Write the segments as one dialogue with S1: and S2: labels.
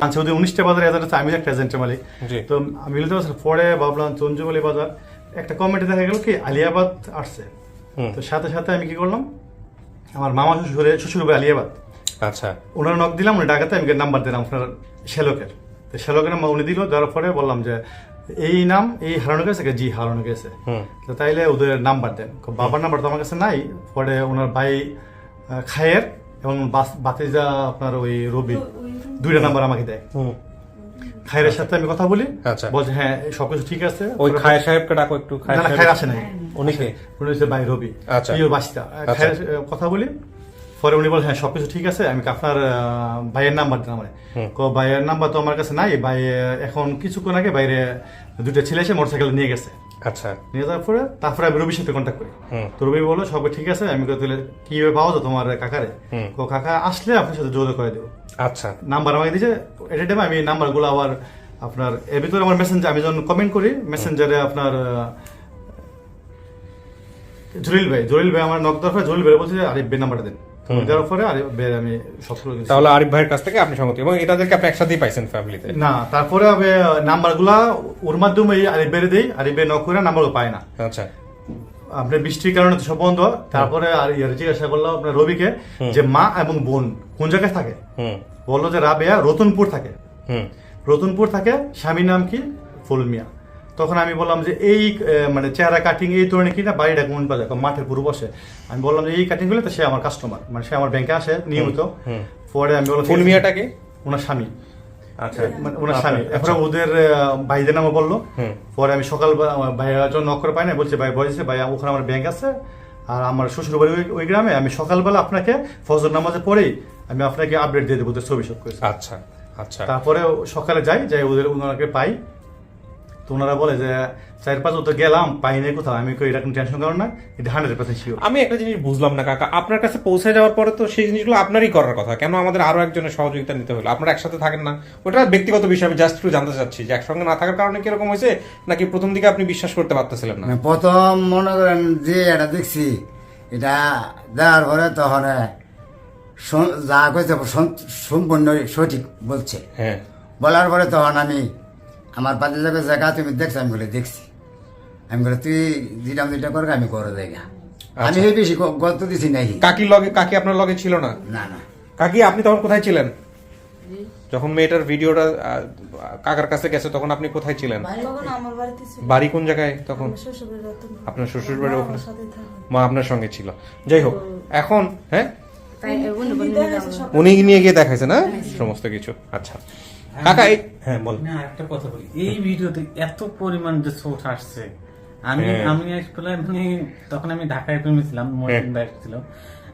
S1: আচ্ছা ওদের 19টা বাজার এজেন্ট আছে, আমি একটা এজেন্টের মালিক। তো আমি বলতে পারছি পরে ভাবলাম চঞ্জুমালি বাজার একটা কমেন্টে দেখা গেল কি আলিয়াবাদ আসছে। তো সাথে সাথে আমি কি করলাম, আমার মামা শ্বশুর ভাই আলিয়াবাদ,
S2: আচ্ছা
S1: ওনার নক দিলাম, উনি ডাকাতে আমি নাম্বার দিলাম আপনার শ্যালকের। তো শ্যালকের নাম্বার উনি দিল, দেওয়ার পরে বললাম যে এই নাম এই হারানো গেছে, জি হারানো গেছে। তো তাইলে ওদের নাম্বার দেন। বাবার নাম্বার তো আমার কাছে নাই। পরে ওনার ভাই খায়ের এবং বাতিজা আপনার ওই রবি, দুইটা নাম্বার আমাকে দেয়। খায়ের সাথে আমি কথা বলি, বলছে হ্যাঁ সবকিছু ঠিক আছে।
S2: ওই খায়ের সাহেবকে ডাকো একটু।
S1: খায়ের আসে নাই,
S2: উনি
S1: হচ্ছে ভাই রবি, বাসিটা। খায়ের কথা বলি, পরে উনি বলে হ্যাঁ সবকিছু ঠিক আছে, আমি আপনার ভাইয়ের নাম্বার দিলাম। ভাইয়ের নাম্বার তো আমার কাছে নাই, ভাই এখন কিছুক্ষণ আগে বাইরে দুইটা ছেলে এসে মোটরসাইকেল নিয়ে গেছে।
S2: আচ্ছা,
S1: নিয়ে যাওয়ার পরে তারপরে আমি রবির সাথে কন্ট্যাক্ট করি। তো রবি বলো সব ঠিক আছে। আমি তাহলে কিভাবে পাওয়া যায় তোমার কাকারে? কাকা আসলে আপনার সাথে যোগাযোগ করে দেবো।
S2: আচ্ছা,
S1: নাম্বার আমাকে দিয়েছে। এটা টাইমে আমি নাম্বারগুলো আবার আপনার এর ভিতরে আমার মেসেঞ্জার, আমি যখন কমেন্ট করি মেসেঞ্জারে আপনার জলিল ভাই আমার নক দেওয়ার পরে জলিল ভাই বলছে যে আরিফ ভাই নাম্বারটা দেন। দেওয়ার পরে আমি সব
S2: তাহলে আরিফ ভাইয়ের কাছ থেকে আপনি সংগতি এবং এটাদেরকে আপনি একসাথেই পাইছেন ফ্যামিলিতে? না,
S1: তারপরে আমি নাম্বারগুলা ওর মাধ্যমে আরিফ ভাইরে দেই, আরিফ ভাই নক করে নাম্বারও পায় না।
S2: আচ্ছা,
S1: আপনার বৃষ্টির কারণে সব বন্ধ। তারপরে আর জিজ্ঞাসা করলাম আপনার রবিকে যে মা এবং বোন কোন জায়গায় থাকে। বললো যে রাবেয়া রতনপুর থাকে। রতনপুর থাকে, স্বামীর নাম কি ফুলমিয়া। তখন আমি বললাম যে এই মানে চেহারা কাটিং এই ধরনের কিনা বাড়িটা কোন বাজার, মাঠের পুরো বসে। আমি বললাম যে এই কাটিং গুলো তো সে আমার কাস্টমার, মানে সে আমার ব্যাংকে আসে নিয়মিত। পরে আমি বললাম
S2: ফুলমিয়াটাকে
S1: ওনার স্বামী।
S2: আচ্ছা,
S1: ওনার স্বামী। এরপরে ওদের ভাইদের নামও বললো। পরে আমি সকাল ভাইয়া যখন নক করে পাই না, বলছে ভাই বলেছে ভাই ওখানে আমার ব্যাংক আছে আর আমার শ্বশুর বাড়ি ওই গ্রামে, আমি সকালবেলা আপনাকে ফজর নামাজে পড়েই আমি আপনাকে আপডেট দিয়ে দেবো ওদের ছবি সব করেছি।
S2: আচ্ছা আচ্ছা।
S1: তারপরে সকালে যাই ওনাকে পাই। তো ওনারা বলে যে 4-5 তো গেলাম পাই নাই কোথাও। আমি কই এরকম টেনশন করো না, এটা 100% শিওর।
S2: আমি একটা জিনিস বুঝলাম না কাকা, আপনার কাছে পৌঁছে যাওয়ার পরে তো সেই জিনিসগুলো আপনারই করার কথা, কেন আমাদের আরো একজনের সহযোগিতা নিতে হলো? আপনারা একসাথে থাকেন না? ওটা ব্যক্তিগত বিষয়, আমি জাস্ট একটু জানতে চাচ্ছি যে একসঙ্গে না থাকার কারণে কিরকম হয়েছে, নাকি প্রথম দিকে আপনি বিশ্বাস করতে পারতেছিলেন না?
S3: প্রথম মনে করেন যে এটা দেখছি, এটা দেওয়ার পরে তখন যা কইছে সম্পূর্ণ সঠিক বলছে।
S2: হ্যাঁ,
S3: বলার পরে তখন আমি আমার পাতে জায়গা তুমি দেখছো? আমি বলে দেখছি। আমি বলে তুই যেটা করবে আমি করে জায়গা। আমি এই বেশি গল্প দিছি নাই।
S2: কাকি আপনার লগে ছিল না?
S3: না না।
S2: কাকি আপনি তখন কোথায় ছিলেন যখন মেয়েটার ভিডিওটা কাকার কাছে গেছে? তখন আপনি কোথায় ছিলেন? বাড়ি কোন জায়গায় তখন? আপনার শ্বশুর বাড়ি ওখানে? মা আপনার সঙ্গে ছিল। যাই হোক, এখন হ্যাঁ উনি নিয়ে গিয়ে দেখাইছে না সমস্ত কিছু। আচ্ছা কাকা, হ্যাঁ বল
S4: না, একটা কথা বলি। এই ভিডিওতে এত পরিমাণ যে সোর্স আসছে, আমি আসলে মানে তখন আমি ঢাকায় ছিলাম, ছিল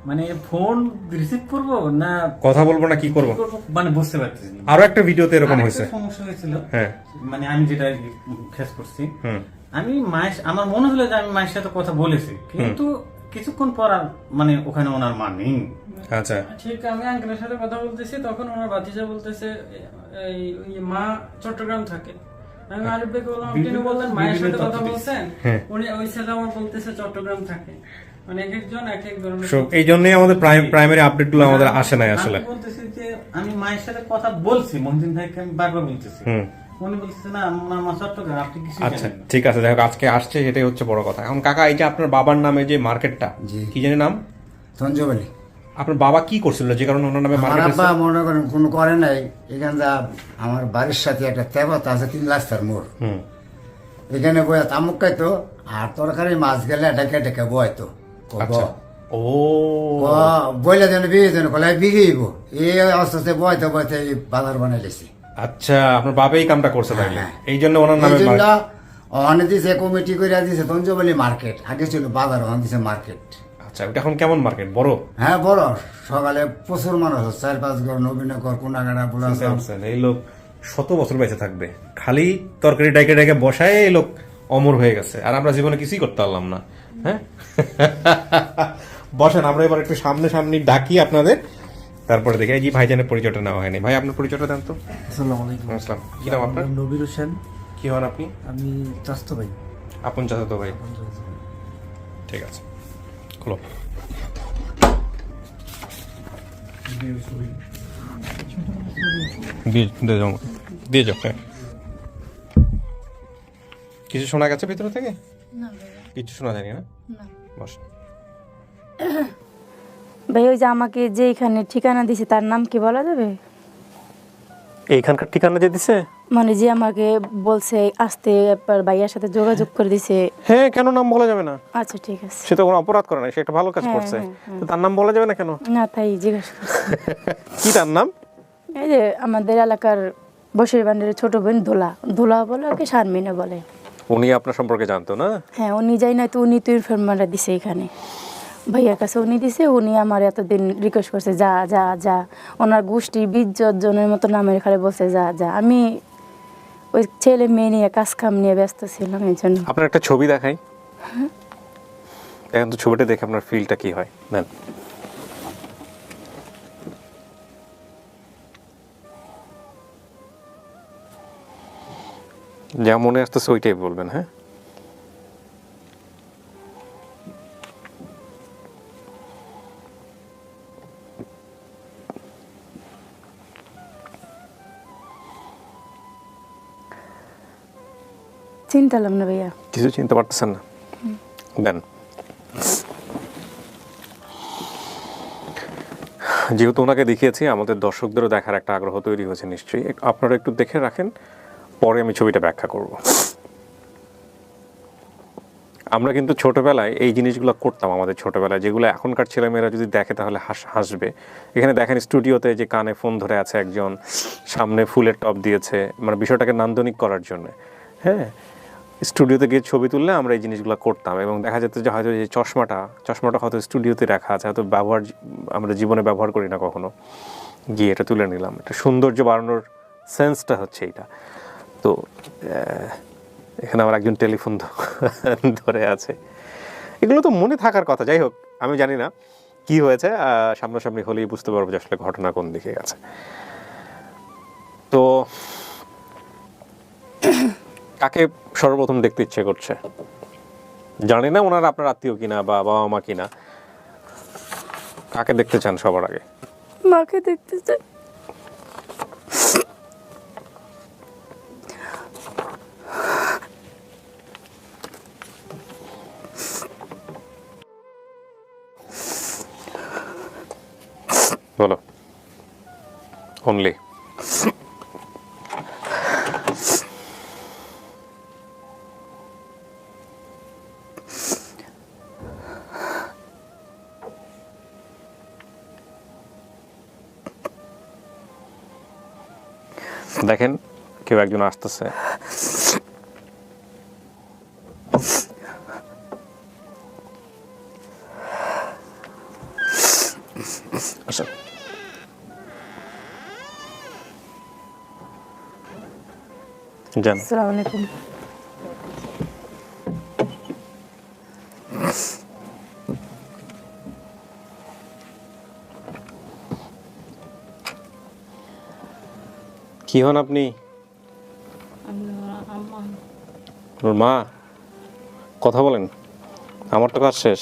S4: মানে ফোন রিসিভ করবো না
S2: কথা বলবো না কি করবো
S4: মানে বুঝতে পারছি।
S2: আরো একটা ভিডিওতে এরকম হয়েছে,
S4: সমস্যা হয়েছিল।
S2: হ্যাঁ,
S4: মানে আমি যেটা ফেস করছি, আমি আমার মনে হলো যে আমি মায়ের সাথে কথা বলেছি, কিন্তু কিছুক্ষণ পর মানে ওখানে ওনার মা নেই।
S2: আচ্ছা,
S5: ঠিক আমি আঙ্কেলের সাথে কথা বলতেছি, তখন ওনার ভাতিজা বলতেছে এই মা চট্টগ্রাম থাকে। আমি আরিফ ভাইকে বললাম আপনি বললেন মায়ের সাথে কথা বলছেন, উনি ওই ছেলে আমার বলতেছে চট্টগ্রাম থাকে। মানে এক একজন এক এক ধরনের।
S2: এই জন্যই আমাদের প্রাইমারি আপডেট গুলো আমাদের আসে নাই আসলে।
S4: আমি বলতেছি যে আমি মায়ের সাথে কথা বলছি, মনদিন ভাইকে আমি বারবার বলতেছি, উনি বলতেছে না মা চট্টগ্রাম, আপনি কিছু জানেন না।
S2: আচ্ছা ঠিক আছে, দেখো আজকে আসছে সেটাই হচ্ছে বড় কথা। এখন কাকা, এই যে আপনার বাবার নামে যে মার্কেটটা, কি জানি নাম?
S3: সঞ্জয়বালি।
S2: আপনার বাবা কি করছিল যে কারণে ওনার নামে মার্কেট?
S3: আব্বা মনে করেন কোনো করে নাই। এখানে আমার বাড়ির সাথে একটা তেবাত আছে 3 রাস্তার মোড়, এখানে বয়া তামুক খাইতো আর তরকারি মাছ গেলে ডেকে ডেকে বয়তো।
S2: ও
S3: বইলে যেন বিয়ে যেন কলাই বিগিব এই আস্তে আস্তে বয়তে বয়তে বাজার বানাই লেছি।
S2: আচ্ছা, আপনার বাবা এই কামটা করছে তাইলে, এই জন্য ওনার নামে
S3: অনে দিছে কমিটি করে দিছে সঞ্জয়বালি মার্কেট। আগে ছিল বাজার, ওখানে দিছে মার্কেট।
S2: আচ্ছা, ওটা এখন কেমন মার্কেট? বড়?
S3: হ্যাঁ বড়। সকালে প্রচুর মানুষ, 4-5 ঘর নবীনগর কোনাগাড়া বলা।
S2: এই লোক 100 বছর বেঁচে থাকবে, খালি তরকারি ডাইকে ডাইকে বসায় এই লোক অমর হয়ে গেছে, আর আমরা জীবনে কিছুই করতে পারলাম না। হ্যাঁ বসেন, আমরা এবার একটু সামনে ডাকি আপনাদের, তারপরে দেখি। এই যে ভাইজানের পরিচয়টা নেওয়া হয়নি। ভাই আপনার পরিচয়টা দেন তো।
S6: আসসালামু আলাইকুম।
S2: আসসালাম। কি নাম আপনার?
S6: নবীর হোসেন।
S2: কি হন আপনি?
S6: আমি চাচাতো ভাই।
S2: আপন চাচাতো ভাই, ঠিক আছে। খোলো। দিয়ে যাও, দিয়ে যাও। হ্যাঁ, কিছু শোনা গেছে ভিতর থেকে?
S7: না ভাইয়া,
S2: কিছু শোনা যায়নি না?
S7: না।
S2: বস।
S7: ভাই ওই যে আমাকে যে এখানে ঠিকানা দিছে তার নাম কি বলা যাবে?
S2: এইখানকার ঠিকানা যে দিছে?
S7: মানে যে আমাকে বলছে আসতে, একবার ভাইয়ার সাথে যোগাযোগ করে দিছে।
S2: হ্যাঁ, কেন নাম বলা যাবে না?
S7: আচ্ছা ঠিক আছে।
S2: সে তো কোনো অপরাধ করে না, সে একটা ভালো কাজ
S7: হ্যাঁ,
S2: করছে।
S7: হ্যাঁ,
S2: তো তার নাম বলা যাবে না কেন?
S7: না তাই জিজ্ঞাসা করছি।
S2: কি তার নাম?
S7: এই যে আমাদের এলাকার বসির বান্ডারের ছোট বোন ধোলা, ধোলা বলে ওকে শারমিনে বলে।
S2: উনি আপনার সম্পর্কে জানতো না?
S7: হ্যাঁ, উনি যাই না তো উনি তো ইনফরমারটা দিছে এখানে ভাইয়ার কাছে, উনি দিছে। উনি আমার এতদিন রিকোয়েস্ট করছে যা যা যা, ওনার গোষ্ঠী 20 জনের মতো নামের খালি বলছে যা যা। আমি ওই ছেলে মেয়ে নিয়ে কাজ কাম নিয়ে ব্যস্ত ছিলাম, এই জন্য।
S2: আপনার একটা ছবি দেখাই, দেখেন তো ছবিটা দেখে আপনার ফিলটা কি হয়। দেন। যা মনে আসতেছে ওইটাই বলবেন। হ্যাঁ,
S7: চিন্তালাম না ভাইয়া।
S2: কিছু চিনতে পারতেছেন না? দেন। যেহেতু ওনাকে দেখিয়েছি, আমাদের দর্শকদেরও দেখার একটা আগ্রহ তৈরি হয়েছে নিশ্চয়ই। আপনারা একটু দেখে রাখেন, পরে আমি ছবিটা ব্যাখ্যা করব। আমরা কিন্তু ছোটবেলায় এই জিনিসগুলো করতাম, আমাদের ছোটবেলায়, যেগুলো এখনকার ছেলেমেয়েরা যদি দেখে তাহলে হাসবে। এখানে দেখেন স্টুডিওতে যে কানে ফোন ধরে আছে একজন, সামনে ফুলের টপ দিয়েছে, মানে বিষয়টাকে নান্দনিক করার জন্য। হ্যাঁ, স্টুডিওতে গিয়ে ছবি তুললে আমরা এই জিনিসগুলো করতাম, এবং দেখা যেত যে হয়তো এই চশমাটা হয়তো স্টুডিওতে রাখা আছে, হয়তো আমরা জীবনে ব্যবহার করি না কখনো, গিয়ে এটা তুলে নিলাম। এটা সৌন্দর্য বাড়ানোর সেন্সটা হচ্ছে এইটা। তো এখানে আমার একজন টেলিফোন ধরে আছে। এগুলো তো মনে থাকার কথা। যাই হোক, আমি জানি না কি হয়েছে, সামনাসামনি হলেই বুঝতে পারবো যে আসলে ঘটনা কোন দিকে গেছে। তো কাকে সর্বপ্রথম দেখতে ইচ্ছে করছে? জানি না ওনারা আপনার আত্মীয় কিনা বা বাবা মা কিনা, কাকে দেখতে চান সবার আগে?
S7: মাকে দেখতে চাই।
S2: বলো। অনলি দেখেন, কেউ একজন আসতেছে। আচ্ছা, জান।
S7: আসসালামু আলাইকুম।
S2: কি হন আপনি? ওর মা? কথা বলেন, আমার তো কাজ শেষ।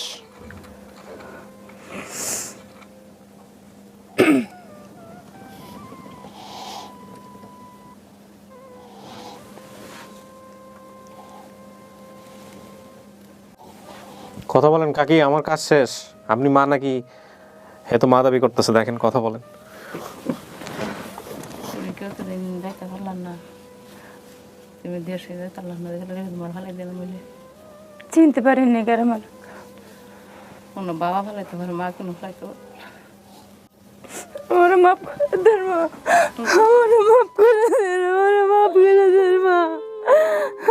S2: কথা বলেন কাকি, আমার কাজ শেষ। আপনি মা নাকি? হে তো মা দাবি করতেছে, দেখেন কথা বলেন।
S7: দেখতে পারলাম না, তুমি দেশে যেতে পারলাম না, তোমার ভালো দিন বলে চিনতে পারিনি কারো মালিক। কোনো বাবা ফেলাইতে পারে, মা কোনো ফেলাইতে পারে। আমার মাপ করে দেন মা, আমার মাপ করে দেন, আমার মাপ করে দেন মা,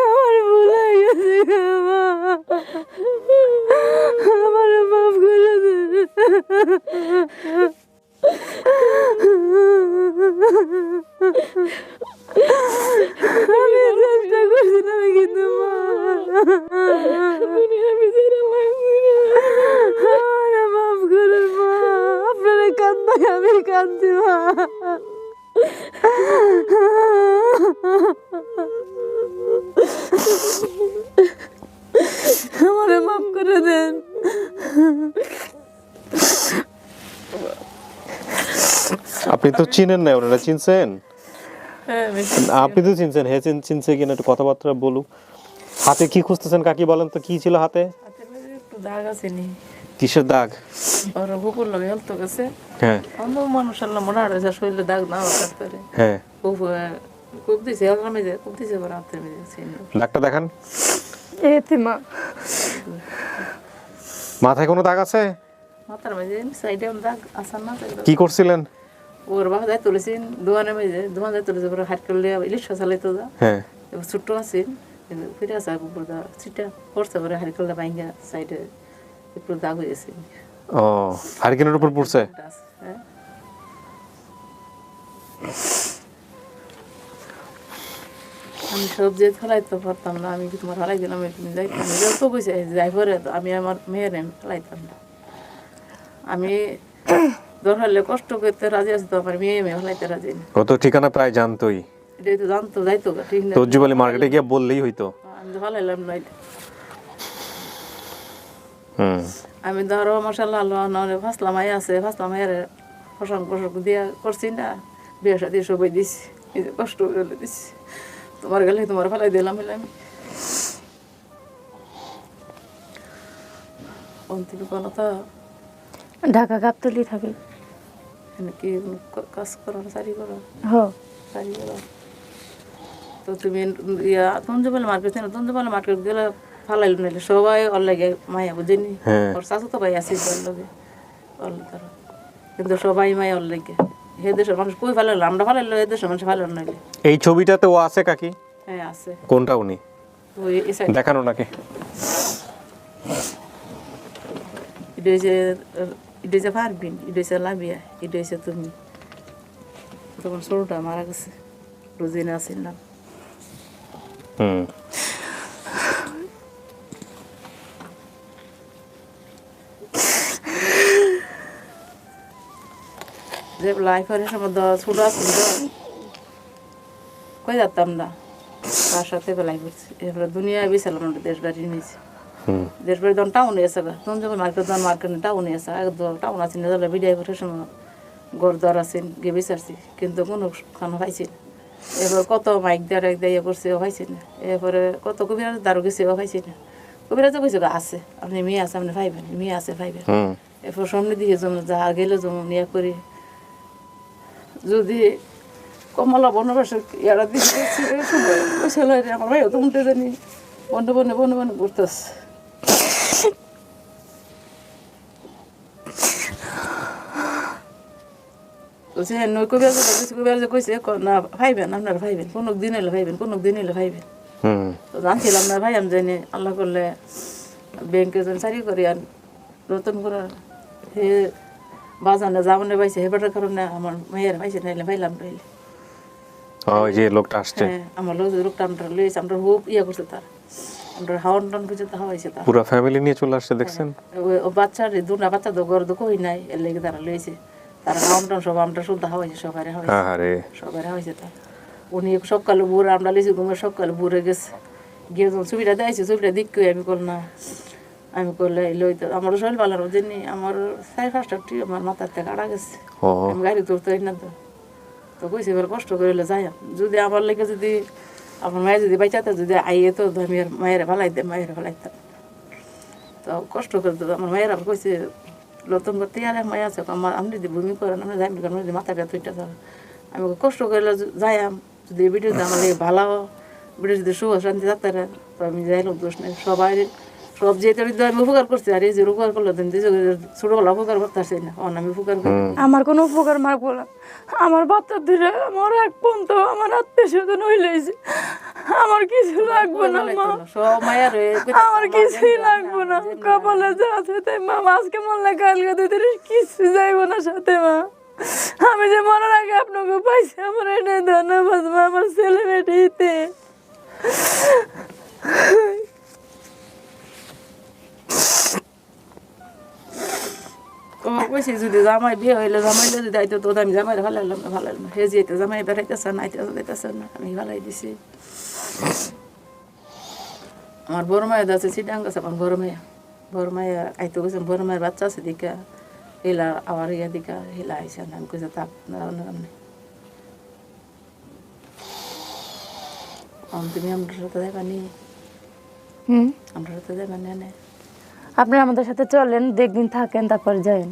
S7: আমার ভুল হয়ে গেছে মা, আমার মাপ করে দেন। আমি চেষ্টা করছিলাম কিন্তু মা, আমার মাফ করুন মা, আপনারা কান্দায় আমি কাঁদছি মা। আমারে মাফ করে দেন।
S2: আপনি আপনি তো চিনেন না, ওনারা চিনছেন? আপনি তো চিনছেন, হে চিনছে কিনা একটু কথাবার্তা বলুক। হাতে কি খুঁজতেছেন কাকি, বলেন তো কি ছিল হাতে?
S8: একটু দাগ আছে নি
S2: কিসের দাগ?
S8: ওরা কুকুর লাগে হেলতে গেছে
S2: হ্যাঁ
S8: অন্য মানুষ আল্লাহ মনে হয় যে শরীরে দাগ না হওয়ার করে
S2: হ্যাঁ,
S8: খুব দিছে হালকা মেজে খুব দিছে ওরা হাতের মেজে
S2: দাগটা দেখান।
S7: এতে মা
S2: মাথায় কোনো দাগ আছে?
S8: মাথার মেজে সাইডে দাগ আসার না
S2: কি করছিলেন?
S8: ওর বাবা যাই তুলেছেন দোকানে মেজে দোকান যাই তুলেছে ওরা হাট করলে ইলিশ চালাইতো যা
S2: হ্যাঁ,
S8: এবার ছোট্ট আছেন ফিরে আসা কুকুর দা চিটা পড়ছে ওরা হাট করলে বাইঙ্গা সাইডে একটু দাগ হয়েছে
S2: ও হারিকেনের উপর পড়ছে?
S8: হ্যাঁ আমি সব যে ফেলাইতে পারতাম না, আমি কি তোমার ফেলাই দিলাম যাইতাম যত কইছে যাই পরে আমি আমার মেয়ের ফেলাইতাম না। আমি দরকারলে কষ্ট করতে রাজি আছি তো আমার মেয়ে ফেলাইতে রাজি না।
S2: ও তো ঠিকানা প্রায় জানতোই,
S8: এটাই তো জানতো যাইতো ঠিক না,
S2: তো জীবনে মার্কেটে গিয়ে বললেই হইতো।
S8: আমি তো ফেলাইলাম না।
S2: হুম,
S8: আমি ধরো মশাল্লা আল্লাহ ফাসলাম আই আছে ফাসলাম আয়ের ফসং ফসক দিয়া করছি না, বিয়ে সাথে সবাই দিছি, এই যে কষ্ট করে দিছি, তোমার গেলে তোমার ফেলাই দিলাম আমি অন্তিম কথা
S7: ঢাকা গাবতলি থাকে।
S8: কি কাজ করো সারি করো
S7: হ
S8: সারি করো তো তুমি ইয়া তঞ্জুমাল মার্কেট না তঞ্জুমাল মার্কেট গেলে ফালাইল নাইলে সবাই ওর লাগে মায়া বুঝেনি, ওর শাশু তো ভাই আসিস ওর লগে ওর তারা, কিন্তু সবাই মায়া ওর লাগে। হে দেশের মানুষ কই ফালাইল, আমরা ফালাইলো এ দেশের মানুষ ফালাইল নাইলে।
S2: এই ছবিটাতে ও আছে কাকি?
S8: হ্যাঁ আছে।
S2: কোনটা উনি?
S8: ওই এই সাইড
S2: দেখানো নাকি?
S8: এটা হচ্ছে পারবিন, এটা হচ্ছে লাভিয়া, এটা হচ্ছে তুমি। তখন ছোটটা মারা গেছে, রোজিনা আসিল না।
S2: হুম,
S8: যে লাইফের সময় ছোট আসছিল তো কই যেতাম না, তার সাথে বেলাই করছি। এরপরে দুনিয়ায় বেছিলাম আমরা দেশ বাড়ি নিয়েছি, দেশ বাড়ি তখন টাউনে এসে তখন যখন মার্কেট তখন মার্কেট টাউনে এসে একদম টাউন আছে না, বিদায় করে সময় গড় দর আছেন গিয়ে বিচারছি, কিন্তু কোনো খানা পাইছি না। এরপর কত মাইক দিয়ে করছে ও পাইছি না, এরপরে কত কবিরাজ দারু গেছে ও পাইছি না। কবিরাজও কইছে আছে আপনি মেয়ে আছে আপনি পাইবেন, মেয়ে আছে পাইবেন। এরপর সামনে দিয়ে যেমন যা গেলে যেমন ইয়ে করি, যদি কমলা বনবাসে ইয়ারা দিচ্ছে আমার ভাই তো উঠে জানি বন্ধু ঘুরতেছে। বলছে নই কবিরাজ কইছে না ভাইবেন আপনারা ভাইবেন, কোনো দিন এলে ভাইবেন, কোনো দিন এলে ভাইবেন। তো জানছিলাম না ভাই আমি জানি আল্লাহ করলে ব্যাংকে যেন চাকরি করি আর নতুন করে হে বাজানে যাবনে পাইছে হেবাটার কারণে আমার মেয়ের পাইছে নাইলে ভাইলাম পাইলে।
S2: ওই যে লোকটা আসছে,
S8: হ্যাঁ আমার লোকটা আমরা লইছে, আমরা খুব ইয়ে করছে তার, আমরা হাওয়ান টান পর্যন্ত হাওয়াইছে তার,
S2: পুরো ফ্যামিলি নিয়ে চলে আসছে দেখছেন।
S8: ও বাচ্চার দুটা বাচ্চা তো ঘর তো কই নাই, এর লেগে তারা লইছে, তারা হাওয়ান টান সব আমরা শুদ্ধ হাওয়াইছে, সবাই হাওয়াইছে,
S2: আরে
S8: সবাই হাওয়াইছে তার। উনি সকালে বুড়ে আমরা লইছি ঘুমে, সকালে বুড়ে গেছে গিয়ে যখন ছবিটা দেখাইছে ছবিটা দিক আমি কল না, আমি করলে লইতে আমার শরীর ভালো জানি আমার 4-5টা আমার মাথার থেকে আড়া গেছে, আমি গাড়ি তুলতে না তো। তো কইছে এবার কষ্ট করিলে যাই, যদি আমার লেগে যদি আমার মায়ের যদি বাইচাতে যদি আইয়ে তো আমি আর মায়ের ফেলাইতাম। তো কষ্ট করে তো আমার মায়ের আবার কইছে নতুন করতে আর এক মায়ে আছে আমার, আপনি যদি ভূমি করেন আপনি যাই যদি মাথা ব্যথা যাবে। আমি কষ্ট করলে যাই, যদি ভিডিওতে আমার লেগে ভালো ভিডিও যদি সুখ শান্তি থাকতে তো আমি যাইলাম, দোষ নেই। সব যেহেতু আমি উপকার করছি, আর এই যে উপকার করলো ছোটবেলা উপকার করতে আসছি না, আমি উপকার করি।
S7: আমার কোনো উপকার মারবো না, আমার বাচ্চা ধরে আমার এক পর্যন্ত আমার আত্মীয় স্বজন হইলেছে, আমার কিছু লাগবে না মা,
S8: সব মায়ের
S7: আমার কিছুই লাগবে না, কপালে যা আছে তাই মা, আজকে মরলে কালকে তোদের কিছু যাইব না সাথে মা। আমি যে মরার আগে আপনাকে পাইছি আমার এটা ধন্যবাদ মা, আমার ছেলে মেয়েটিতে।
S8: কইছি যদি জামাই বিয়ে হইলে জামাইলে যদি আইতো তো আমি জামাই ভালাইলাম না, হে যেতে জামাই বেড়াইতেছে না আইতেছে না, আমি ভালাই দিছি। আমার বড় মায়ের আছে চিটাং গেছে, আমার বড় মায়া আইতো গেছে, বড় মায়ের বাচ্চা আছে দিকে এলা আবার ইয়া দিকা হেলা আইসা আমি কইছে থাক না তুমি আমরা সাথে যাবানি আমরা সাথে যাবানি না
S7: আপনারা আমাদের সাথে চলেন, দেখদিন থাকেন, তারপর যাবেন।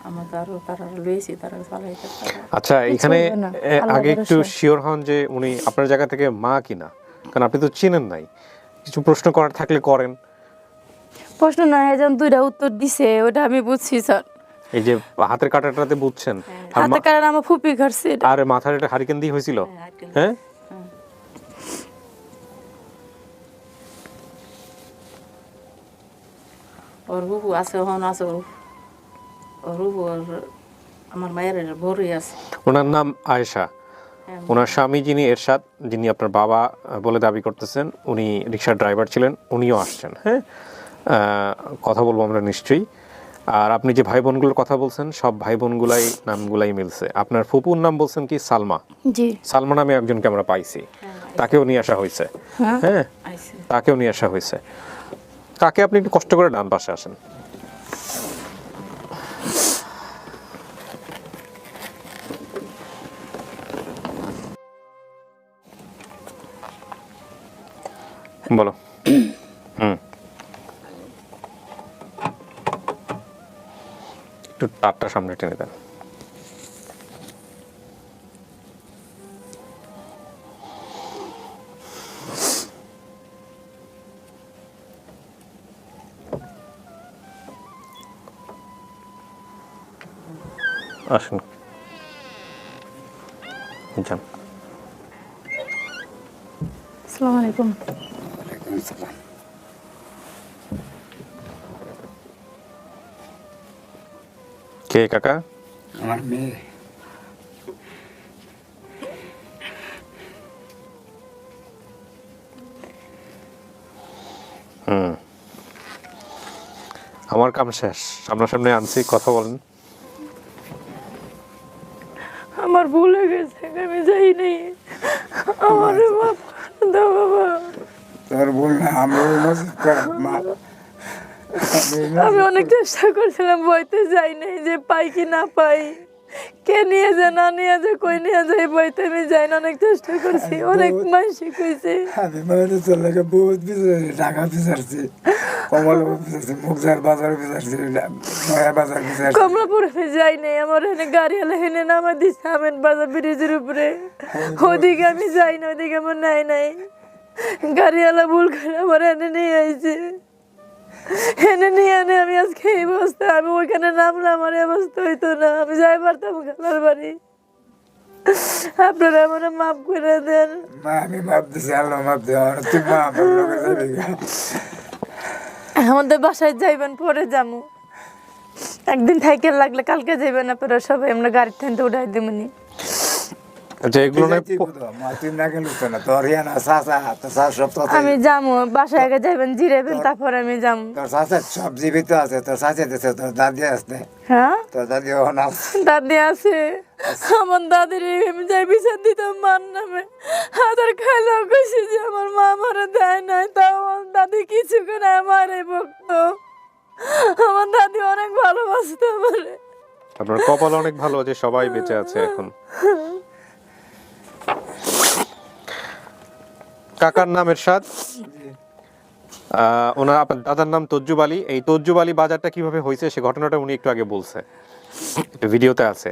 S8: আমার তো আরো তারা লইছি, তারা চালাইতে পারে।
S2: আচ্ছা, এখানে
S7: চলবে না, আল্লাহ
S2: আগে একটু
S7: ভরসা।
S2: শিওর হন যে উনি আপনার জায়গা থেকে মা কিনা, কারণ আপনি তো চিনেন নাই। কিছু প্রশ্ন করার থাকলে করেন।
S7: প্রশ্ন না একজন দুইটা উত্তর দিছে, ওটা আমি বুঝছি স্যার।
S2: এই যে হাতের কাটাটাতে বুঝছেন, আর
S7: হাতে কারণ আমার ফুপি ঘরছে এটা।
S2: আর মাথার এটা হারিকেন দিয়ে হয়েছিল, হ্যাঁ?
S8: ওর বুবু আছে, হন আছে, ওর বুবু আমার মায়ের বড়ই আছে।
S2: ওনার নাম আয়েশা। ওনার স্বামী যিনি এরশাদ, যিনি আপনার বাবা বলে দাবি করতেছেন, উনি রিক্সার ড্রাইভার ছিলেন, উনিও আসছেন। হ্যাঁ, কথা বলবো আমরা নিশ্চয়ই। আর আপনি যে ভাই বোনগুলোর কথা বলছেন, সব ভাই বোনগুলাই নামগুলাই মিলছে। আপনার ফুপুর নাম বলছেন কি? সালমা।
S7: জি,
S2: সালমা নামে একজনকে আমরা পাইছি, তাকেও নিয়ে আসা হয়েছে। হ্যাঁ,
S8: আইছে
S2: তাকেও নিয়ে আসা হয়েছে। তাকে আপনি একটু কষ্ট করে ডান পাশে আসেন। বলো। একটু তারটা সামনে টেনে দেন। আসুন, যান।
S7: আসসালামু আলাইকুম।
S3: ওয়ালাইকুম আসসালাম।
S2: কে কাকা?
S3: আমার মেয়ে।
S2: আমার কাম শেষ, সামনাসামনি আনছি, কথা বলেন।
S7: আমার ভুল হয়ে গেছে, আমি যাই নাই। আমার মাফ করে দাও বাবা।
S3: তোর বল না, আমরা মা।
S7: আমি অনেক চেষ্টা করছিলাম, বইতে যাই নাই, যে পাই কি না পাই, কে নিয়ে যায় না নিয়ে যায়, কই নিয়ে যায়, বইতে আমি যাই না। অনেক চেষ্টা করছি, অনেক মানসি কইছে।
S3: আমি মানে চলে বহুত বিচারি, ঢাকা বিচারছি, কমলাপুর বিচারছি, মুগজার বাজার বিচারছি, নয়া বাজার বিচারছি।
S7: কমলাপুরে যাই নাই, আমার এখানে গাড়ি এলে হেনে নামা দিচ্ছে আমেন বাজার ব্রিজের উপরে। ওদিকে আমি যাই না, ওদিকে আমার নাই নাই, গাড়িওয়ালা ভুল করে আমার এনে নিয়ে আইছে। এনে নিয়ে এনে আমি আজকে এই অবস্থা। আমি ওইখানে নামলাম, আমার এই অবস্থা হইতো না, আমি যাই পারতাম খালার বাড়ি। আপনারা আমার মাফ করে দেন।
S3: মা আমি মাপ দিছি, আল্লাহ মাপ দে, আমার তুই মা আমার লোকের যাবি গা।
S7: আমাদের বাসায় যাইবেন, পরে যাবো। একদিন থাইকে লাগলে কালকে যাইবেন আপনারা সবাই, আমরা গাড়ির থেকে উঠাই দেবনি।
S2: আচ্ছা, এগুলো নয়,
S3: মা তুই না গেল তো না, তোর ইয়া না চাচা, তোর চাচা সব তো
S7: আমি যাবো, বাসায় আগে যাইবেন, জিরাইবেন, তারপর আমি যাবো।
S3: তোর চাচা সব জীবিত আছে, তোর চাচা দিছে, তোর দাদি আছে,
S7: হ্যাঁ,
S3: তোর দাদি ওখানে আছে।
S7: দাদি আছে, আমার দাদির আমি যাই বিচার দিতাম মার নামে। আদার খাইলেও কইছি যে আমার মা আমারে দেয় নাই, তাও আমার দাদি কিছু করে আমারে বকতো। আমার দাদি অনেক ভালোবাসতো আমারে।
S2: আপনার কপাল অনেক ভালো যে সবাই বেঁচে আছে এখন। কাকার নাম এরশাদ, ওনার আপনার দাদার নাম তজ্জুব আলী। এই তজ্জুব আলী বাজারটা কিভাবে হয়েছে সে ঘটনাটা উনি একটু আগে বলছে, ভিডিওতে আছে।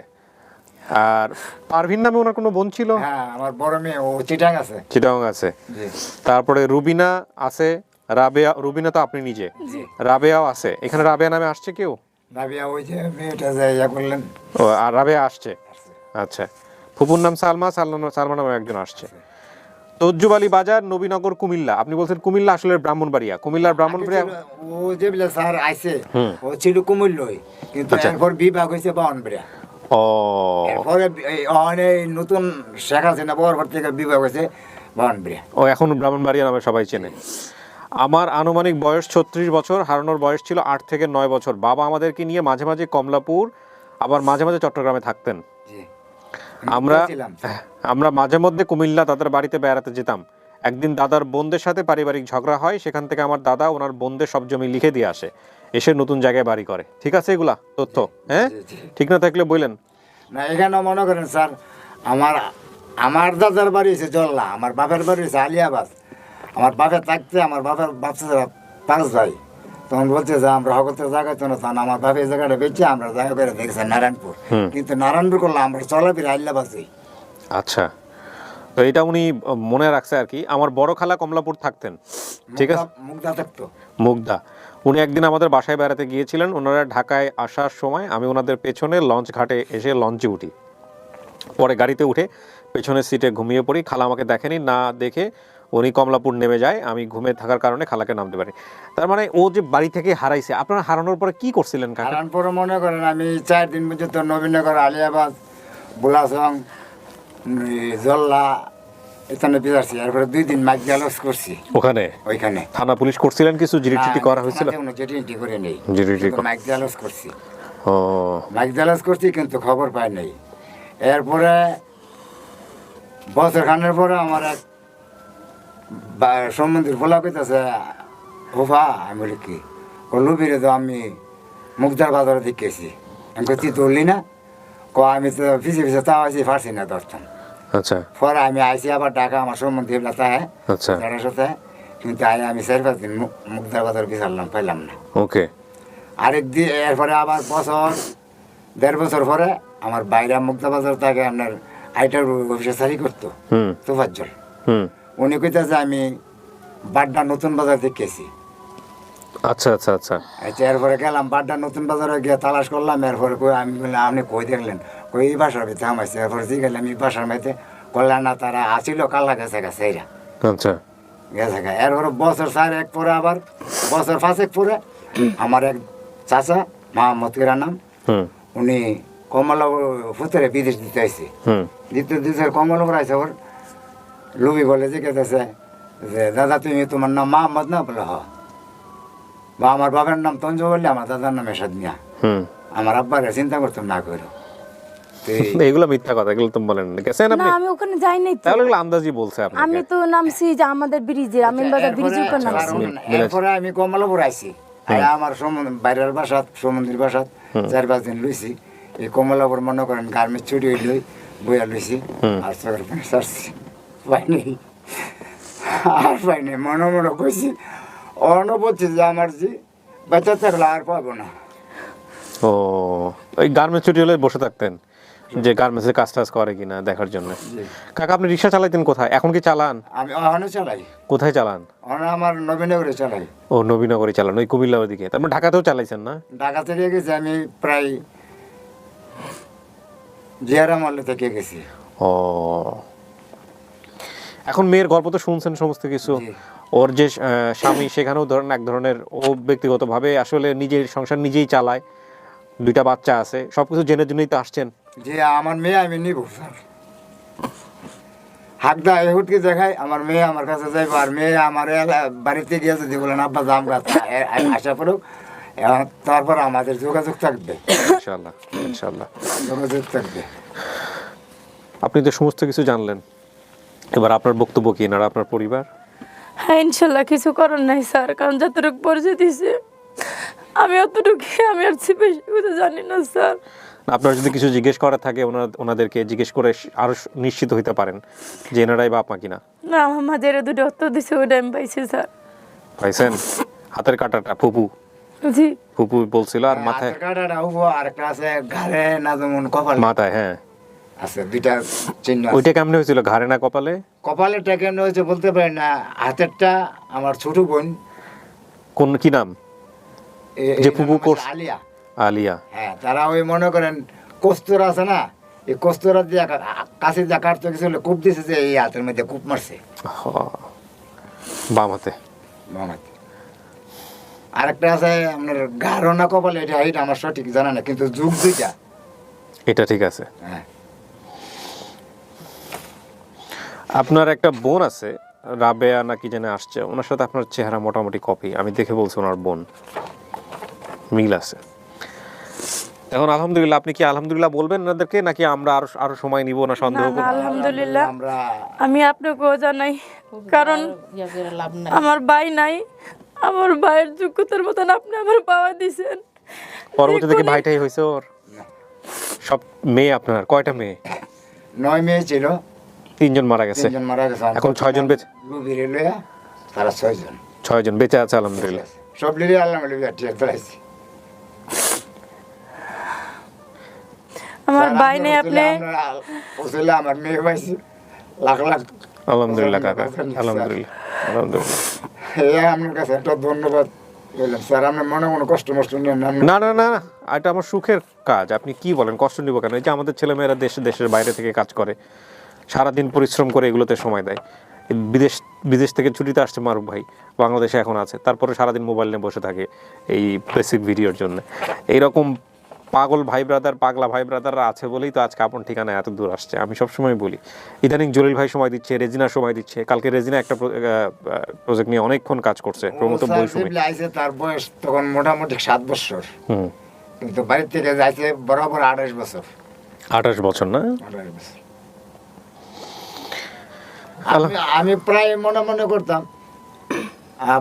S2: আর পারভিন নামে ওনার কোনো বোন ছিল?
S3: হ্যাঁ, আমার বড় মেয়ে ও চিটাং আছে।
S2: চিটাং আছে। তারপরে রুবিনা আছে, রাবেয়া, রুবিনা তো আপনি নিজে, রাবেয়াও আছে। এখানে রাবেয়া নামে আসছে কেউ?
S3: রাবিয়া ওই যে মেয়েটা যায় ইয়া করলেন।
S2: ও, আর রাবেয়া আসছে। আচ্ছা, ফুপুর নাম সালমা, সালমা নামে একজন আসছে। তজ্জুব আলী বাজার, নবীনগর, কুমিল্লা। আপনি বলছেন কুমিল্লা, আসলে ব্রাহ্মণবাড়িয়া। কুমিল্লার ব্রাহ্মণবাড়িয়া
S3: ও যে বলে স্যার আইছে, ও ছিল কুমিল্লায়, কিন্তু এরপর বিভাগ হয়েছে বাউনবাড়িয়া।
S2: ও,
S3: এরপরে অনেক নতুন শেখ হাসিনা বরাবর থেকে বিভাগ হয়েছে বাউনবাড়িয়া।
S2: ও এখন ব্রাহ্মণবাড়িয়া নামে সবাই চেনে। আমার আনুমানিক বয়স 36 বছর, হারানোর বয়স ছিল 8 থেকে 9 বছর। বাবা আমাদেরকে নিয়ে মাঝে মাঝে কমলাপুর, আবার মাঝে মাঝে চট্টগ্রামে থাকতেন। আমরা মাঝে মধ্যে কুমিল্লা দাদার বাড়িতে বেড়াতে যেতাম। একদিন দাদার বোনদের সাথে পারিবারিক ঝগড়া হয়, সেখান থেকে আমার দাদা ওনার বোনদের সব জমি লিখে দিয়ে আসে। এসে নতুন জায়গায় বাড়ি করে, ঠিক আছে? এগুলা তথ্য, হ্যাঁ, ঠিক না থাকলে বললেন।
S3: না এখানে মনে করেন স্যার, আমার দাদার বাড়ি হচ্ছে জল্লা, আমার বাপের বাড়ি হচ্ছে আলিয়াবাদ। আমার বাপের থাকতে আমার বাপের বাপসা 5 ভাই, তখন বলছে যে আমরা হকতের জায়গায় তো না, তখন আমার বাপের জায়গাটা বেঁচে আমরা জায়গা করে দেখছি নারায়ণপুর, কিন্তু নারায়ণপুর করলে আমরা চলাফেরা আলিয়াবাদে।
S2: আচ্ছা, তো এটা উনি মনে রাখছে আর কি। আমার বড় খালা কমলাপুর থাকতেন, ঠিক আছে,
S3: মুগ্ধা থাকতো।
S2: মুগ্ধা। উনি একদিন আমাদের বাসায় বেড়াতে গিয়েছিলেন। ওনারা ঢাকায় আসার সময় আমি ওনাদের পেছনে লঞ্চ ঘাটে এসে লঞ্চে উঠি, পরে গাড়িতে উঠে পেছনের সিটে ঘুমিয়ে পড়ি। খালা আমাকে দেখেনি, না দেখে উনি কমলাপুর নেমে যায়। আমি ঘুমে থাকার কারণে খালাকে নামতে পারি। তার মানে ও যে বাড়ি থেকে হারাইছে, আপনারা হারানোর পরে কি করছিলেন কাকা?
S3: নারায়ণপুর মনে করেন আমি 4 দিন পর্যন্ত নবীনগর, আলিয়াবাদ, বুলাসং, জল্লা এখানে বিচারছি। এরপরে 2 দিন মাইক গ্যালস করছি
S2: ওখানে।
S3: ওইখানে
S2: থানা পুলিশ করছিলেন কিছু? জিডিটি করা হয়েছিল?
S3: জিডিটি করে নেই,
S2: জিডিটি
S3: মাইক গ্যালস করছি।
S2: ও,
S3: মাইক গ্যালস করছি কিন্তু খবর পাই নাই। এরপরে বছর খানের পরে আমার এক সম্বন্ধীর বলা কইতেছে, হোফা আমি বলি কি লুবিরে তো আমি মুগদার বাজারে দেখেছি। আমি তুই ধরলি না? আমি তো পিছিয়ে পিছিয়ে তাও আছি, পারছি না ধরতাম।
S2: আচ্ছা,
S3: পরে আমি আইসি আবার ঢাকা, আমার সম্বন্ধী তাহে
S2: আচ্ছা,
S3: তার সাথে, কিন্তু আমি 4-5 দিন মুগদার বাজার বিচারলাম, পাইলাম না।
S2: ওকে।
S3: আরেকদিন এরপরে আবার 1.5 বছর পরে আমার বাইরে মুক্তা বাজার থেকে আপনার আইটার অফিসে চাকরি করতো তোফাজ্জল। উনি কইতেছে আমি বাড্ডা নতুন বাজার দেখেছি।
S2: আচ্ছা আচ্ছা আচ্ছা।
S3: আচ্ছা, এরপরে গেলাম বাড্ডা নতুন বাজারে গিয়ে তালাশ করলাম। এরপরে আমি বললাম আপনি কই দেখলেন? কই এই বাসার ভিতরে থামাইছে। এরপরে দিয়ে গেলাম এই বাসার মাইতে, করলেন না তারা আসিল কালা গেছে গেছে এরা
S2: আচ্ছা
S3: গেছে গা। এরপরে বছর 4 পরে আবার বছর 5 পরে আমার এক চাচা মোহাম্মদ কিরা নাম, উনি কমলা ফুতেরে বিদেশ দিতে আসছে। দিতে কমলাপুর আসছে। ওর লুবি বলে জিজ্ঞেস যে দাদা তুমি তোমার নাম মোহাম্মদ না? বলে হ। বা আমার বাবার নাম তঞ্জ বললে আমার দাদার নাম এরশাদ মিয়া। আমার আব্বারে চিন্তা করতাম না করে।
S2: এগুলো মিথ্যা কথা, এগুলো তো বলেন গেছেন
S7: না
S2: আপনি?
S7: আমি ওখানে যাই নাই তো।
S2: তাহলে এগুলো আন্দাজি বলছে আপনি।
S7: আমি তো নামছি যে আমাদের ব্রিজে, আমিনবাজার ব্রিজের উপর নামছি।
S3: এরপরে আমি কমলাপুর আইছি। আমার বাইরের বাসাত সমুদ্রের বাসাত 4-5 দিন লইছি। এই কমলাপুর মনে করেন গার্মেন্টস ছুটি হইলই বইয়া লইছি। আর চোখের পানি ছাড়ছি, পাইনি আর পাইনি। মনে মনে কইছি অন্য বলছি যে আমার যে বাচ্চা থাকলে আর পাবো না।
S2: ও, ওই গার্মেন্টস ছুটি হলে বসে থাকতেন যে গার্মেন্টসে কাজ টাজ করে কিনা দেখার জন্য। কাকা আপনি রিক্সা চালাইতেন কোথায়? এখন কি চালান?
S3: আমি ওখানে চালাই।
S2: কোথায় চালান?
S3: ওখানে আমার নবীনগরে চালাই।
S2: ও, নবীনগরে চালান, ওই কুমিল্লার ওদিকে। তারপর ঢাকাতেও চালাইছেন না?
S3: ঢাকা থেকে গেছি আমি প্রায় জিয়ারা মাল্লে থেকে গেছি।
S2: ও, এখন মেয়ের গল্প তো শুনছেন সমস্ত কিছু। ওর যে স্বামী, সেখানেও ধরেন এক ধরনের ও ব্যক্তিগতভাবে আসলে নিজের সংসার নিজেই চালায়, 2টা বাচ্চা আছে, সবকিছু জেনে জেনেই তো আসছেন।
S3: যে আমার মেয়ে আমি নিব স্যার, হাকদা এহুটকে দেখাই আমার মেয়ে আমার কাছে যাইব। আর মেয়ে আমার বাড়িতে গিয়ে যদি বলেন আব্বা দাম আসা পড়ুক, তারপর আমাদের যোগাযোগ থাকবে
S2: ইনশাআল্লাহ, ইনশাআল্লাহ
S3: যোগাযোগ থাকবে।
S2: আপনি তো সমস্ত কিছু জানলেন, এবার আপনার বক্তব্য কি? না আপনার পরিবার?
S7: হ্যাঁ ইনশাল্লাহ কিছু করার নাই স্যার, কারণ যতটুকু পরিচয় দিছে আমি অতটুকু, আমি আর বেশি কিছু জানি না স্যার।
S2: আপনার যদি কিছু জিজ্ঞেস করার থাকে ওনাদেরকে জিজ্ঞেস করে আরো নিশ্চিত হইতে পারেন যে এনারাই বাপ মা কিনা।
S7: না আমার মাঝের 2টা অর্থ দিছে, ওইটা আমি পাইছি স্যার।
S2: পাইছেন? হাতের কাটাটা ফুপু
S7: জি
S2: ফুপু বলছিল। আর মাথায়
S3: কাটাটা উবো, আর একটা আছে ঘাড়ে না যেমন কপাল
S2: মাথায়, হ্যাঁ
S3: আছে 2টা চিহ্ন।
S2: ওইটা কেমনে হয়েছিল? ঘাড়ে না কপালে?
S3: কপালেরটা কেমন হয়েছে বলতে পারি না। হাতেরটা আমার ছোট বোন,
S2: কোন কি নাম যে ফুপু কোর্স?
S3: আলিয়া।
S2: আলিয়া।
S3: হ্যাঁ, তারা ওই মনে করেন কস্তুর আছে না, এই কস্তুরা দিয়ে কাছে যা কাটতে গেছিল কূপ দিছে, যে এই হাতের মধ্যে কূপ মারছে
S2: বাম হাতে।
S3: আরেকটা আছে আপনার গাঢ় না কপালে, এটা আমার সঠিক জানা না, কিন্তু যুগ 2টা।
S2: এটা ঠিক আছে।
S3: হ্যাঁ,
S2: আপনার একটা বোন আছে রাবেয়া নাকি যেন আসছে, ওনার সাথে আপনার চেহারা মোটামুটি কপি। আমি দেখে বলছি ওনার বোন, মিল আছে। এখন আলহামদুলিল্লাহ, আপনি কি আলহামদুলিল্লাহ বলবেন ওনাদেরকে, নাকি আমরা আরো সময় নিব না সন্দেহ
S7: না,
S2: করব?
S7: আলহামদুলিল্লাহ
S3: আমরা
S7: আমি আপনাকেও জানাই, কারণ
S8: লাভ নাই।
S7: আমার ভাই নাই, আমার ভাইয়ের যোগ্যতার মতন আপনি আমার পাওয়া দিছেন।
S2: পরবর্তীতে কি ভাইটাই হয়েছে ওর? সব মেয়ে আপনার কয়টা মেয়ে?
S3: 9 মেয়ে ছিল,
S2: 3 জন মারা গেছে,
S3: 3 জন মারা গেছে।
S2: এখন 6 জন বেঁচে,
S3: রুবিরে লইয়া তারা 6 জন
S2: 6 জন বেঁচে আছে আলহামদুলিল্লাহ।
S3: সব লিয়ে আল্লাহ লিয়ে ঠিক ফেলাইছি।
S7: আমার ভাই নেই, আপনি
S3: ওসলে আমার মেয়ে পাইছি লাখ লাখ।
S2: আলহামদুলিল্লাহ কাকা, আলহামদুলিল্লাহ, আলহামদুলিল্লাহ।
S3: এই আপনার কাছে একটা ধন্যবাদ বললাম স্যার, আপনার মনে কোনো কষ্ট মষ্ট নিয়ে না।
S2: না না না না, এটা আমার সুখের কাজ। আপনি কি বলেন, কষ্ট নিব কেন? এই যে আমাদের ছেলেমেয়েরা দেশের বাইরে থেকে কাজ করে, সারাদিন পরিশ্রম করে এগুলোতে সময় দেয়। বিদেশ থেকে ছুটিতে আসছে মারুফ ভাই, বাংলাদেশে এখন আছে, তারপরে সারাদিন মোবাইল নিয়ে বসে থাকে এই বেসিক ভিডিওর জন্য। এইরকম পাগল ভাই ব্রাদার, পাগলা ভাই ব্রাদাররা আছে বলেই তো আজকে আপন ঠিকানা এত দূর আসছে। আমি সবসময় বলি, ইদানিং জলিল ভাই সময় দিচ্ছে, রেজিনা সময় দিচ্ছে। কালকে রেজিনা একটা প্রজেক্ট নিয়ে অনেকক্ষণ কাজ করছে, প্রমোদ বৈষম্য।
S3: তার বয়স তখন মোটামুটি 7 বছর, কিন্তু বাড়ি থেকে যাইছে বরাবর 28 বছর।
S2: 28 বছর না?
S3: 28 বছর। আমি প্রায় মনে মনে করতাম,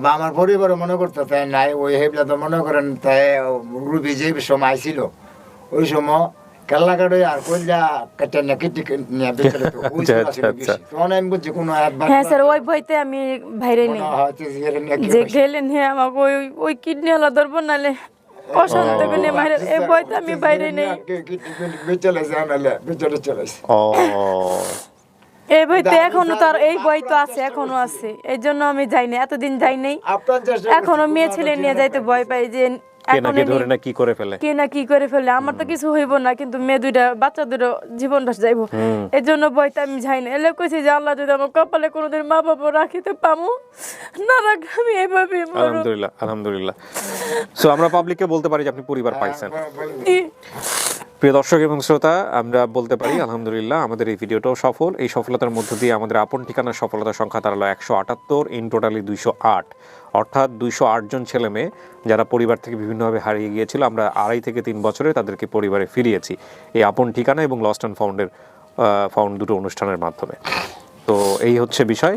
S3: বা আমার পরিবারও মনে করতো তাই নাই। ওই হেবলা তো মনে করেন তাই রুবি যে সময় ছিল ওই সময় কেল্লা কাটে আর কইলা কেটে না কেটে নিয়ে বেঁচে যেত। ওই সময় ছিল বেশি। তখন আমি বুঝছি কোনো
S7: হ্যাঁ স্যার, ওই ভয়তে আমি বাইরে নেই যে গেলেন। হ্যাঁ আমাকে ওই কিডনি হলো ধরবো, নালে অশান্ত করে বাইরে, এই ভয়তে আমি বাইরে নেই।
S3: বেচলে জানালে বেচলে চলেছে।
S2: ও
S7: এই বইতে এখনো তার এই বই তো আছে, এখনো আছে, এই জন্য আমি যাই না, এতদিন যাই নাই। এখনো মেয়ে ছেলে নিয়ে যাইতে ভয় পাই যে
S2: কি করে ফেলে,
S7: কে না কি করে ফেলে। আমার তো কিছু হইব না, কিন্তু মেয়ে দুইটা, বাচ্চা দুটো জীবনটা যাইব, এই জন্য বইতে আমি যাই না। এলে কইছি যে আল্লাহ যদি আমার কপালে কোনোদিন মা বাবা রাখিতে পামু, না রাখলে আমি এইভাবে।
S2: আলহামদুলিল্লাহ, আলহামদুলিল্লাহ। সো আমরা পাবলিককে বলতে পারি যে আপনি পরিবার পাইছেন। প্রিয় দর্শক এবং শ্রোতা, আমরা বলতে পারি আলহামদুলিল্লাহ আমাদের এই ভিডিওটাও সফল। এই সফলতার মধ্য দিয়ে আমাদের আপন ঠিকানার সফলতার সংখ্যা দাঁড়ালো 178, ইন টোটালি 208, অর্থাৎ 208 জন ছেলে মেয়ে যারা পরিবার থেকে বিভিন্নভাবে হারিয়ে গিয়েছিল, আমরা 2.5 থেকে 3 বছরে তাদেরকে পরিবারে ফিরিয়েছি এই আপন ঠিকানা এবং লস্ট অ্যান্ড ফাউন্ড দুটো অনুষ্ঠানের মাধ্যমে। তো এই হচ্ছে বিষয়।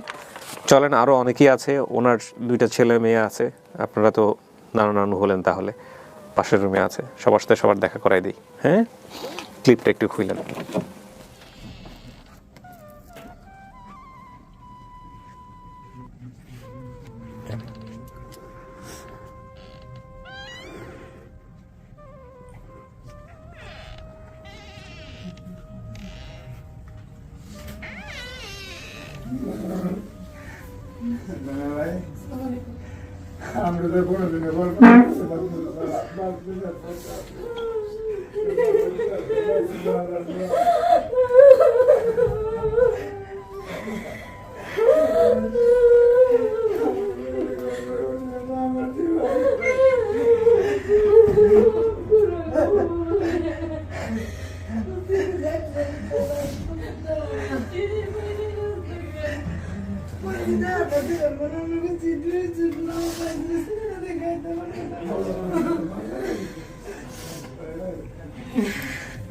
S2: চলেন, আরও অনেকেই আছে, ওনার 2টা ছেলে মেয়ে আছে, আপনারা তো নানু হলেন, তাহলে পাশের রুমে আছে, সবার সাথে সবার দেখা করাই দিই। হ্যাঁ, ক্লিপটা একটু খুললেন।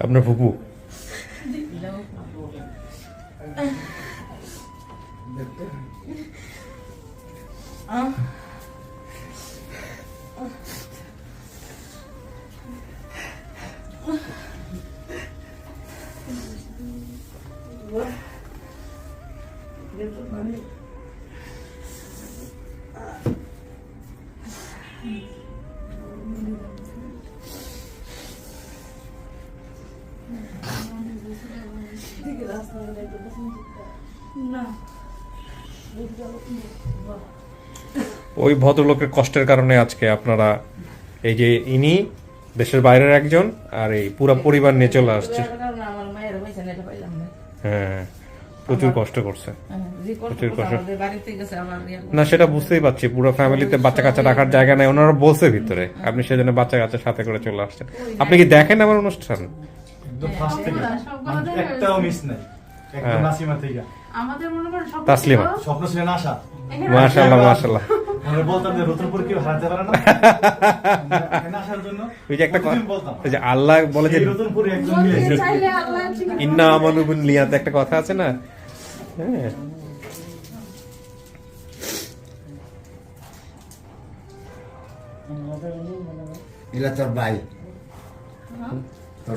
S2: আপনার ফুপু ওই ভদ্রলোকের কষ্টের কারণে আজকে আপনারা এই যে ইনি দেশের বাইরের একজন আর এই পুরো পরিবার নিয়ে চলে আসছে। হ্যাঁ, প্রচুর কষ্ট করছে, প্রচুর কষ্ট। না সেটা বুঝতেই পারছি, পুরো ফ্যামিলিতে বাচ্চা কাচ্চা রাখার জায়গা নেই, ওনারা বলছে ভিতরে, আপনি সেজন্য বাচ্চা কাচ্চা সাথে করে চলে আসছেন। আপনি কি দেখেন আমার অনুষ্ঠান?
S1: একটাও মিস নাই, একদম নাসিমা থেকে
S2: তাসলিমা,
S1: স্বপ্ন ছিলেন আশা।
S2: মাশাআল্লাহ মাশাআল্লাহ।
S1: আমরা বলতাম যে রতনপুর কেউ হারাতে পারে না, এখানে আসার জন্য
S2: ওই যে একটা কথা,
S1: বলতাম
S2: ওই যে আল্লাহ বলে যে
S1: রতনপুরে একজন মিলে
S2: ইন্না আমানু বিন লিয়াতে একটা কথা আছে না? হ্যাঁ,
S3: এলা তোর ভাই তোর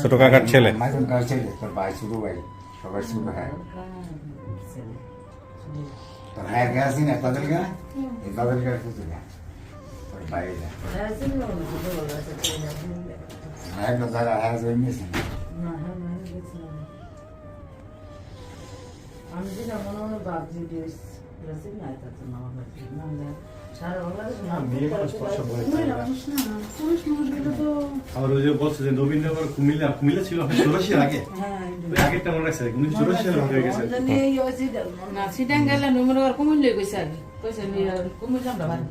S2: ছোট কাকার ছেলে।
S3: মাঝন কার ছেলে, তোর ভাই ছোট ভাই, সবাই ছোট ভাই। তোর ভাইয়ের গাছ আছে না তাদের গা, এই তাদের গাছ ছোট গা, তোর ভাই না। ভাইয়ের না যারা হ্যাঁ জন্মেছে না।
S8: আমি যেটা মনে মনে ভাবছি যে রসিদ নাই তাতে না আমার সারা
S1: আর ওই যে বলছে যে নবীনগর কুমিল্লা ছিল চৌরাশির আগে, আগেরটা মনে রাখছে 1984 সালে ভাগ হয়ে গেছে।
S8: না সিটাং গেলে মনে কর কুমিল্লা কইছে আগে কইছে কুমিল্লা আমরা বাড়ি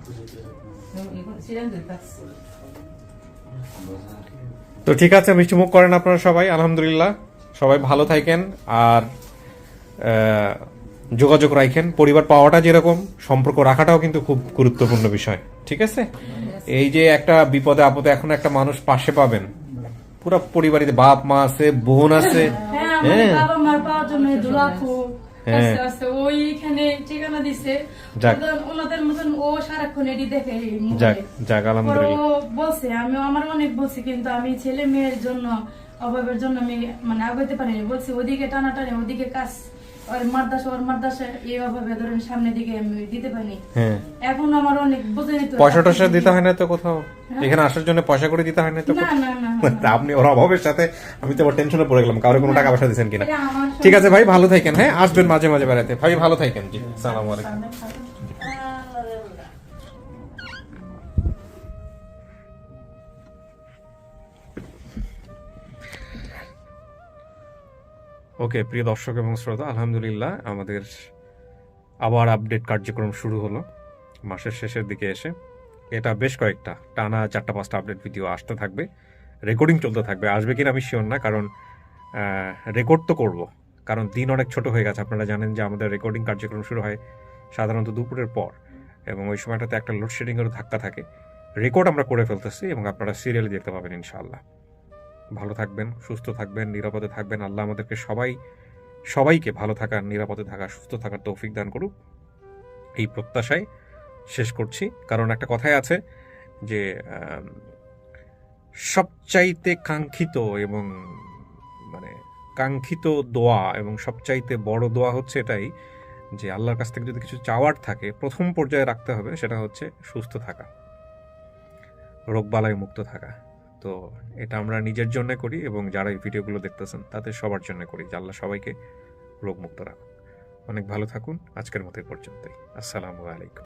S8: সিটাং দেখছি।
S2: তো ঠিক আছে, মিষ্টি মুখ করেন আপনারা সবাই। আলহামদুলিল্লাহ, সবাই ভালো থাকেন আর যোগাযোগ রাখেন। পরিবার পাওয়াটা যেরকম, সম্পর্ক রাখাটাও কিন্তু খুব গুরুত্বপূর্ণ বিষয়। ঠিক আছে, এই যে একটা বিপদে আপদে এখন একটা মানুষ পাশে পাবেন, পুরো পরিবারিতে বাপ মা আছে, বোন আছে। হ্যাঁ,
S7: বাবা মার পাওয়ার জন্য দুলাখু আস্তে আস্তে ওইখানে ঠিকানা দিছে।
S2: যাক।
S7: ওনাদের মতন ও সারাক্ষণ এটি দেখে
S2: যাক যাক,
S7: পরে
S2: আলহামদুলিল্লাহ।
S7: ও বলছে, আমি আমার অনেক বলছি, কিন্তু আমি ছেলে মেয়ের জন্য অভাবের জন্য আমি মানে আগাইতে পারিনি। বলছি ওদিকে টানাটানি, ওদিকে কাজ, ওর মাদ্রাসা এই অভাবে ধরেন সামনের দিকে আমি দিতে পারিনি।
S2: হ্যাঁ,
S7: এখন আমার অনেক বুঝে নিতে
S2: পয়সা টয়সা দিতে হয় না তো কোথাও? এখানে আসার জন্য পয়সা করে দিতে হয় না তো
S7: না
S2: কোথাও?
S7: না না
S2: তা আপনি ওর অভাবের সাথে, আমি তো টেনশনে পড়ে গেলাম, কারো কোনো টাকা পয়সা দিচ্ছেন কিনা।
S7: এটা আমার
S2: ঠিক আছে ভাই, ভালো থাকেন। হ্যাঁ, আসবেন মাঝে মাঝে বেড়াতে। ভাই ভালো থাকেন। জি, আসসালামু আলাইকুম। ওকে, প্রিয় দর্শক এবং শ্রোতা, আলহামদুলিল্লাহ আমাদের আবার আপডেট কার্যক্রম শুরু হলো মাসের শেষের দিকে এসে। এটা বেশ কয়েকটা টানা 4-5টা আপডেট ভিডিও আসতে থাকবে, রেকর্ডিং চলতে থাকবে। আসবে কিনা আমি শিওর না, কারণ রেকর্ড তো করব, কারণ দিন অনেক ছোট হয়ে গেছে। আপনারা জানেন যে আমাদের রেকর্ডিং কার্যক্রম শুরু হয় সাধারণত দুপুরের পর, এবং ওই সময়টাতে একটা লোডশেডিংয়েরও ধাক্কা থাকে। রেকর্ড আমরা করে ফেলতেছি এবং আপনারা সিরিয়ালে দেখতে পাবেন ইনশাআল্লাহ। ভালো থাকবেন, সুস্থ থাকবেন, নিরাপদে থাকবেন। আল্লাহ আমাদেরকে সবাইকে ভালো থাকার, নিরাপদে থাকার, সুস্থ থাকার তৌফিক দান করুক, এই প্রত্যাশায় শেষ করছি। কারণ একটা কথাই আছে যে সবচাইতে কাঙ্ক্ষিত এবং মানে কাঙ্ক্ষিত দোয়া এবং সবচাইতে বড় দোয়া হচ্ছে এটাই যে আল্লাহর কাছ থেকে যদি কিছু চাওয়ার থাকে, প্রথম পর্যায়ে রাখতে হবে, সেটা হচ্ছে সুস্থ থাকা, রোগবালাই মুক্ত থাকা। তো এটা আমরা নিজের জন্য করি এবং যারা এই ভিডিওগুলো দেখতেছেন তাদের সবার জন্য করি, যে আল্লাহ সবাইকে রোগমুক্ত রাখুন। অনেক ভালো থাকুন। আজকের মতো এই পর্যন্তই। আসসালামু আলাইকুম।